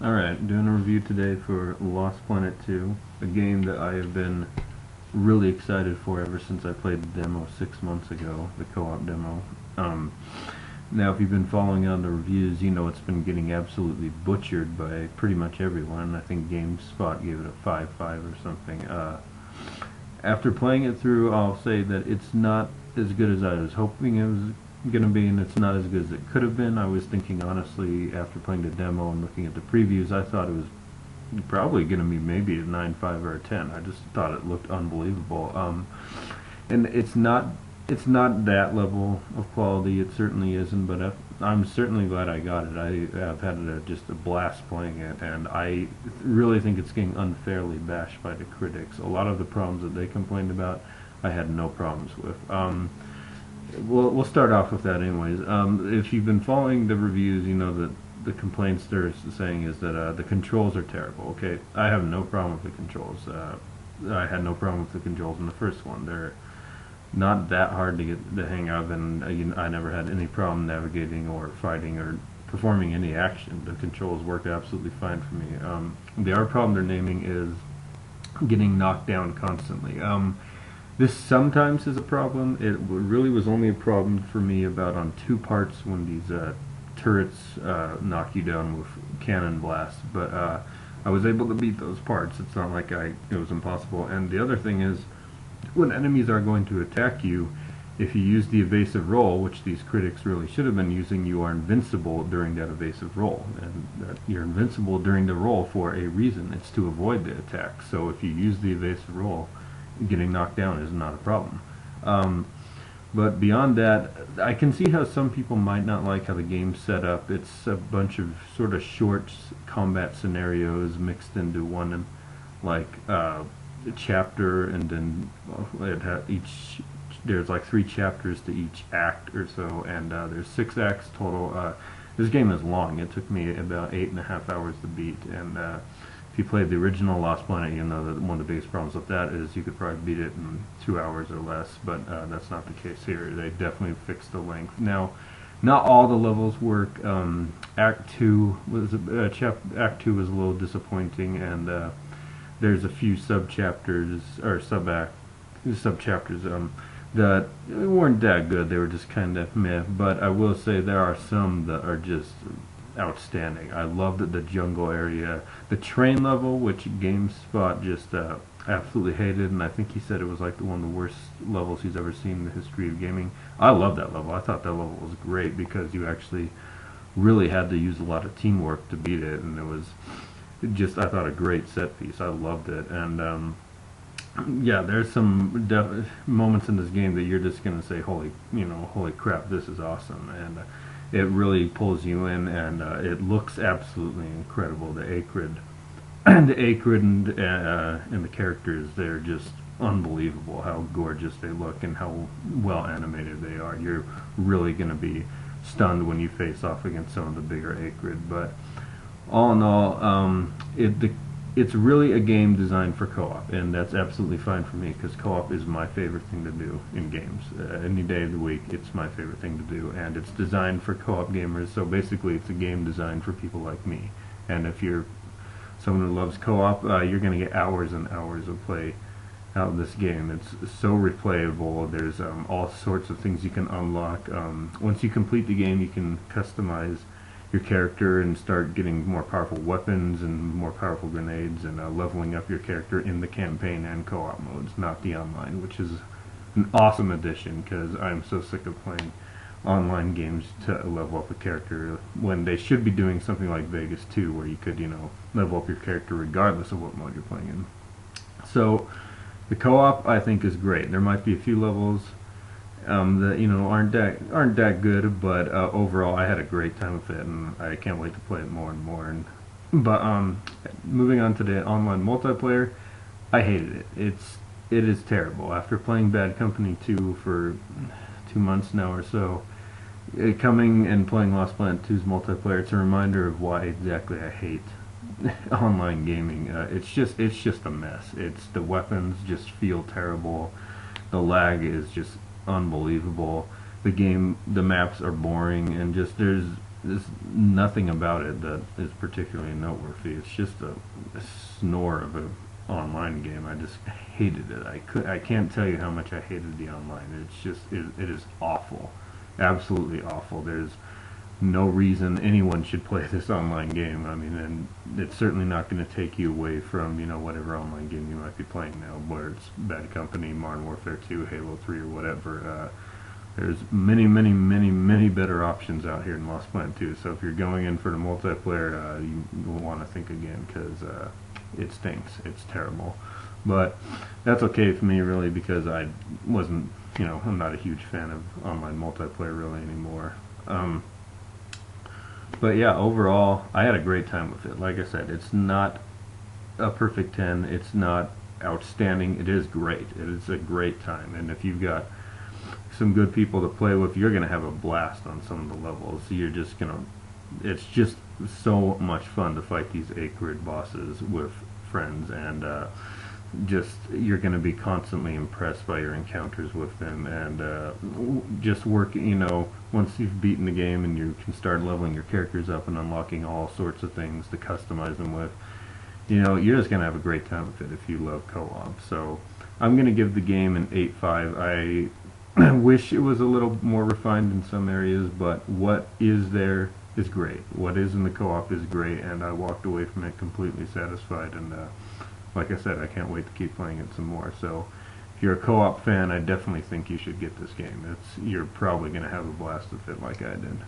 Alright, doing a review today for Lost Planet 2, a game that I have been really excited for ever since I played the demo 6 months ago, the co-op demo. Um, Now, if you've been following on the reviews, you know it's been getting absolutely butchered by pretty much everyone. I think GameSpot gave it a 5.5 or something. After playing it through, I'll say that it's not as good as I was hoping it was going to be, and it's not as good as it could have been. I was thinking, honestly, after playing the demo and looking at the previews, I thought it was probably going to be maybe a 9.5 or a 10. I just thought it looked unbelievable. And it's not that level of quality. It certainly isn't, but I'm certainly glad I got it. I've had just a blast playing it, and I really think it's getting unfairly bashed by the critics. A lot of the problems that they complained about, I had no problems with. We'll start off with that anyways. If you've been following the reviews, you know that the complaints they're saying is that the controls are terrible. Okay, I have no problem with the controls. I had no problem with the controls in the first one. They're not that hard to get the hang of, and I never had any problem navigating or fighting or performing any action. The controls work absolutely fine for me. The other problem they're naming is getting knocked down constantly. This sometimes is a problem. It really was only a problem for me about on two parts when these turrets knock you down with cannon blasts, but I was able to beat those parts. It's not like it was impossible. And the other thing is, when enemies are going to attack you, if you use the evasive roll, which these critics really should have been using, you are invincible during that evasive roll. And you're invincible during the roll for a reason. It's to avoid the attack. So if you use the evasive roll, getting knocked down is not a problem. But beyond that, I can see how some people might not like how the game's set up. It's a bunch of sort of short combat scenarios mixed into one, like chapter, and then there's like 3 chapters to each act or so, and there's 6 acts total. This game is long. It took me about 8.5 hours to beat, and if you played the original Lost Planet, you know that one of the biggest problems with that is you could probably beat it in 2 hours or less, but that's not the case here. They definitely fixed the length. Now, not all the levels work. Act 2 was Act 2 was a little disappointing, and there's a few sub-chapters or sub-chapters that weren't that good. They were just kind of meh, but I will say there are some that are just outstanding. I loved the jungle area, the train level, which GameSpot just absolutely hated, and I think he said it was like one of the worst levels he's ever seen in the history of gaming. I love that level. I thought that level was great because you actually really had to use a lot of teamwork to beat it, and it was just, I thought, a great set piece. I loved it, and yeah, there's some moments in this game that you're just gonna say, holy crap, this is awesome, and it really pulls you in, and it looks absolutely incredible. The Acrid, and the characters, they're just unbelievable. How gorgeous they look and how well animated they are. You're really gonna be stunned when you face off against some of the bigger Acrid, but all in all, it's really a game designed for co-op, and that's absolutely fine for me because co-op is my favorite thing to do in games. Any day of the week, it's my favorite thing to do, and it's designed for co-op gamers. So basically, it's a game designed for people like me. And if you're someone who loves co-op, you're going to get hours and hours of play out of this game. It's so replayable. There's all sorts of things you can unlock. Once you complete the game, you can customize your character and start getting more powerful weapons and more powerful grenades, and leveling up your character in the campaign and co-op modes, not the online, which is an awesome addition because I'm so sick of playing online games to level up a character when they should be doing something like Vegas 2 where you could, level up your character regardless of what mode you're playing in. So the co-op, I think, is great. There might be a few levels that aren't that good, but overall I had a great time with it, and I can't wait to play it more and more. But moving on to the online multiplayer, I hated it. It is terrible. After playing Bad Company 2 for 2 months now or so, coming and playing Lost Planet 2's multiplayer, it's a reminder of why exactly I hate online gaming. It's just a mess. The weapons just feel terrible. The lag is just unbelievable. The maps are boring, and just there's nothing about it that is particularly noteworthy. It's just a snore of a online game. I just hated it. I can't tell you how much I hated the online. It's just it is awful, absolutely awful. There's no reason anyone should play this online game. I mean, and it's certainly not going to take you away from, you know, whatever online game you might be playing now, whether it's Bad Company, Modern Warfare 2, Halo 3, or whatever. There's many better options out here in Lost Planet 2. So if you're going in for the multiplayer, you will want to think again, because it stinks. It's terrible. But that's okay for me, really, because I wasn't, you know, I'm not a huge fan of online multiplayer really anymore. But yeah, overall, I had a great time with it. Like I said, it's not a perfect 10. It's not outstanding. It is great. It is a great time. And if you've got some good people to play with, you're going to have a blast on some of the levels. You're just going to, it's just so much fun to fight these acrid bosses with friends, and just, you're going to be constantly impressed by your encounters with them, and just work, you know, once you've beaten the game and you can start leveling your characters up and unlocking all sorts of things to customize them with, you know, you're just going to have a great time with it if you love co-op. So I'm going to give the game an 8.5. I wish it was a little more refined in some areas, but what is there is great. What is in the co-op is great, and I walked away from it completely satisfied, and like I said, I can't wait to keep playing it some more. So if you're a co-op fan, I definitely think you should get this game. You're probably going to have a blast with it like I did.